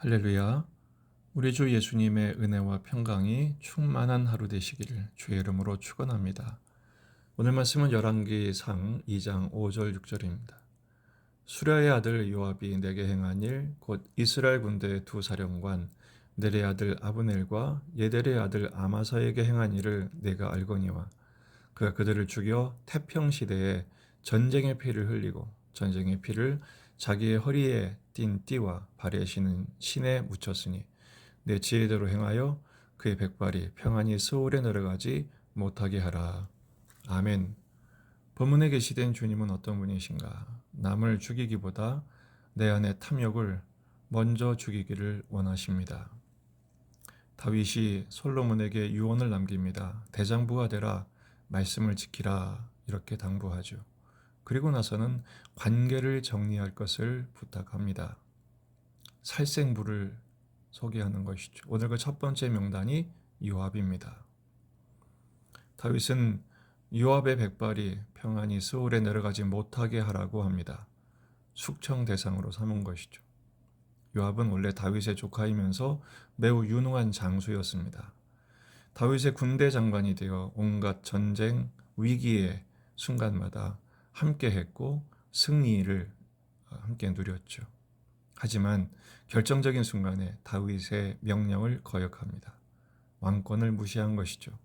할렐루야. 우리 주 예수님의 은혜와 평강이 충만한 하루 되시기를 주의 이름으로 축원합니다. 오늘 말씀은 열왕기상 2장 5절 6절입니다. 수랴의 아들 요압이 내게 행한 일 곧 이스라엘 군대의 두 사령관 넬의 아들 아브넬과 예델의 아들 아마사에게 행한 일을 내가 알거니와 그가 그들을 죽여 태평 시대에 전쟁의 피를 흘리고 전쟁의 피를 자기의 허리에 띤 띠와 발에 신은 신에 묻혔으니 내 지혜대로 행하여 그의 백발이 평안히 스올에 내려가지 못하게 하라. 아멘. 본문에 계시된 주님은 어떤 분이신가? 남을 죽이기보다 내 안의 탐욕을 먼저 죽이기를 원하십니다. 다윗이 솔로몬에게 유언을 남깁니다. 대장부가 되라, 말씀을 지키라, 이렇게 당부하죠. 그리고 나서는 관계를 정리할 것을 부탁합니다. 살생부를 소개하는 것이죠. 오늘 그 첫 번째 명단이 요압입니다. 다윗은 요압의 백발이 평안히 스올에 내려가지 못하게 하라고 합니다. 숙청 대상으로 삼은 것이죠. 요압은 원래 다윗의 조카이면서 매우 유능한 장수였습니다. 다윗의 군대 장관이 되어 온갖 전쟁, 위기의 순간마다 함께했고 승리를 함께 누렸죠. 하지만 결정적인 순간에 다윗의 명령을 거역합니다. 왕권을 무시한 것이죠.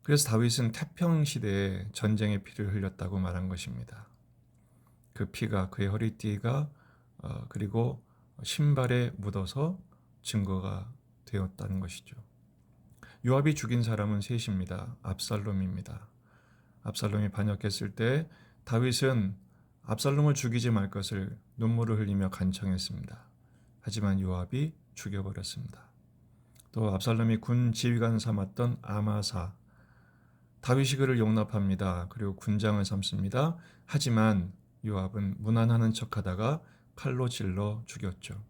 그래서 다윗은 태평 시대에 전쟁의 피를 흘렸다고 말한 것입니다. 그 피가 그의 허리띠가 그리고 신발에 묻어서 증거가 되었다는 것이죠. 요압이 죽인 사람은 셋입니다. 압살롬입니다. 압살롬이 반역했을 때 다윗은 압살롬을 죽이지 말 것을 눈물을 흘리며 간청했습니다. 하지만 요압이 죽여버렸습니다. 또 압살롬이 군 지휘관 삼았던 아마사, 다윗이 그를 용납합니다. 그리고 군장을 삼습니다. 하지만 요압은 무난하는 척하다가 칼로 찔러 죽였죠.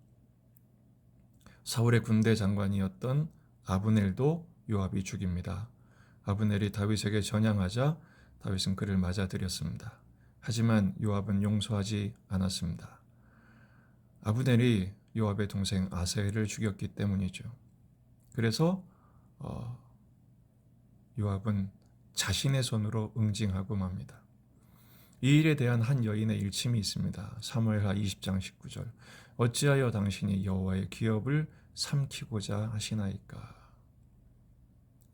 사울의 군대 장관이었던 아브넬도 요압이 죽입니다. 아브넬이 다윗에게 전향하자 다윗은 그를 맞아들였습니다. 하지만 요압은 용서하지 않았습니다. 아브넬이 요압의 동생 아사엘을 죽였기 때문이죠. 그래서 요압은 자신의 손으로 응징하고 맙니다. 이 일에 대한 한 여인의 일침이 있습니다. 사무엘하 20장 19절. 어찌하여 당신이 여호와의 기업을 삼키고자 하시나이까.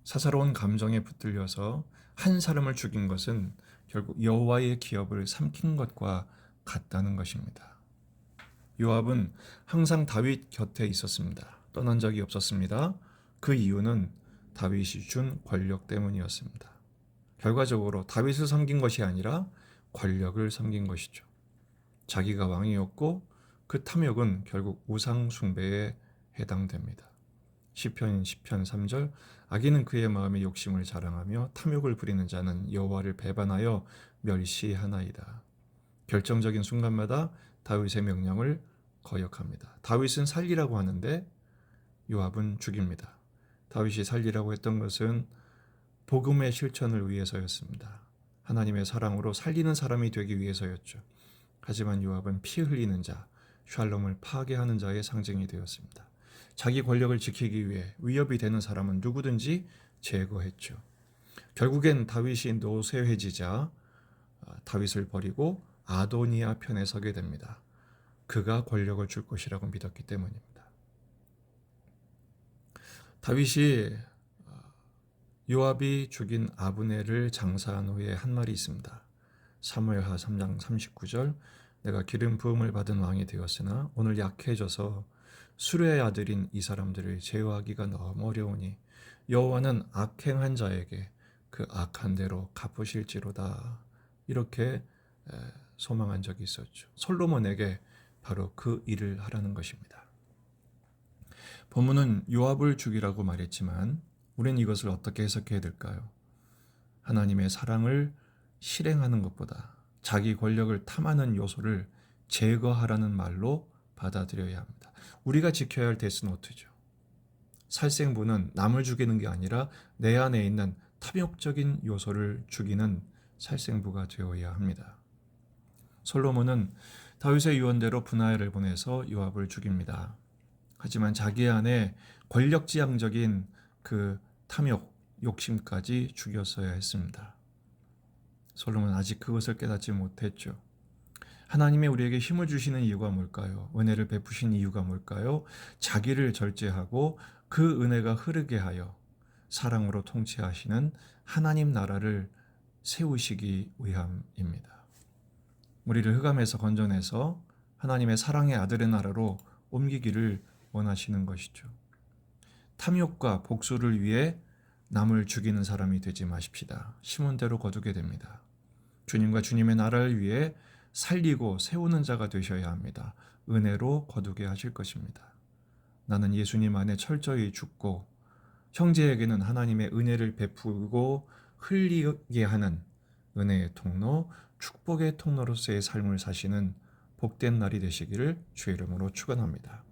사사로운 감정에 붙들려서 한 사람을 죽인 것은 결국 여호와의 기업을 삼킨 것과 같다는 것입니다. 요압은 항상 다윗 곁에 있었습니다. 떠난 적이 없었습니다. 그 이유는 다윗이 준 권력 때문이었습니다. 결과적으로 다윗을 섬긴 것이 아니라 권력을 섬긴 것이죠. 자기가 왕이었고 그 탐욕은 결국 우상 숭배에 해당됩니다. 시편 10편 3절 악인은 그의 마음의 욕심을 자랑하며 탐욕을 부리는 자는 여호와를 배반하여 멸시하나이다. 결정적인 순간마다 다윗의 명령을 거역합니다. 다윗은 살리라고 하는데 요압은 죽입니다. 다윗이 살리라고 했던 것은 복음의 실천을 위해서였습니다. 하나님의 사랑으로 살리는 사람이 되기 위해서였죠. 하지만 요압은 피 흘리는 자, 샬롬을 파괴하는 자의 상징이 되었습니다. 자기 권력을 지키기 위해 위협이 되는 사람은 누구든지 제거했죠. 결국엔 다윗이 노쇠해지자 다윗을 버리고 아도니아 편에 서게 됩니다. 그가 권력을 줄 것이라고 믿었기 때문입니다. 다윗이 요압이 죽인 아브넬을 장사한 후에 한 말이 있습니다. 사무엘하 3장 39절 내가 기름 부음을 받은 왕이 되었으나 오늘 약해져서 수레의 아들인 이 사람들을 제어하기가 너무 어려우니 여호와는 악행한 자에게 그 악한 대로 갚으실지로다. 이렇게 소망한 적이 있었죠. 솔로몬에게 바로 그 일을 하라는 것입니다. 본문은 요압을 죽이라고 말했지만 우리는 이것을 어떻게 해석해야 될까요? 하나님의 사랑을 실행하는 것보다 자기 권력을 탐하는 요소를 제거하라는 말로 받아들여야 합니다. 우리가 지켜야 할 데스노트죠. 살생부는 남을 죽이는 게 아니라 내 안에 있는 탐욕적인 요소를 죽이는 살생부가 되어야 합니다. 솔로몬은 다윗의 유언대로 분하엘을 보내서 요압을 죽입니다. 하지만 자기 안에 권력지향적인 그 탐욕, 욕심까지 죽였어야 했습니다. 솔로몬은 아직 그것을 깨닫지 못했죠. 하나님이 우리에게 힘을 주시는 이유가 뭘까요? 은혜를 베푸신 이유가 뭘까요? 자기를 절제하고 그 은혜가 흐르게 하여 사랑으로 통치하시는 하나님 나라를 세우시기 위함입니다. 우리를 흑암에서 건져내서 하나님의 사랑의 아들의 나라로 옮기기를 원하시는 것이죠. 탐욕과 복수를 위해 남을 죽이는 사람이 되지 마십시다. 심은 대로 거두게 됩니다. 주님과 주님의 나라를 위해 살리고 세우는 자가 되셔야 합니다. 은혜로 거두게 하실 것입니다. 나는 예수님 안에 철저히 죽고 형제에게는 하나님의 은혜를 베푸고 흘리게 하는 은혜의 통로, 축복의 통로로서의 삶을 사시는 복된 날이 되시기를 주의 이름으로 축원합니다.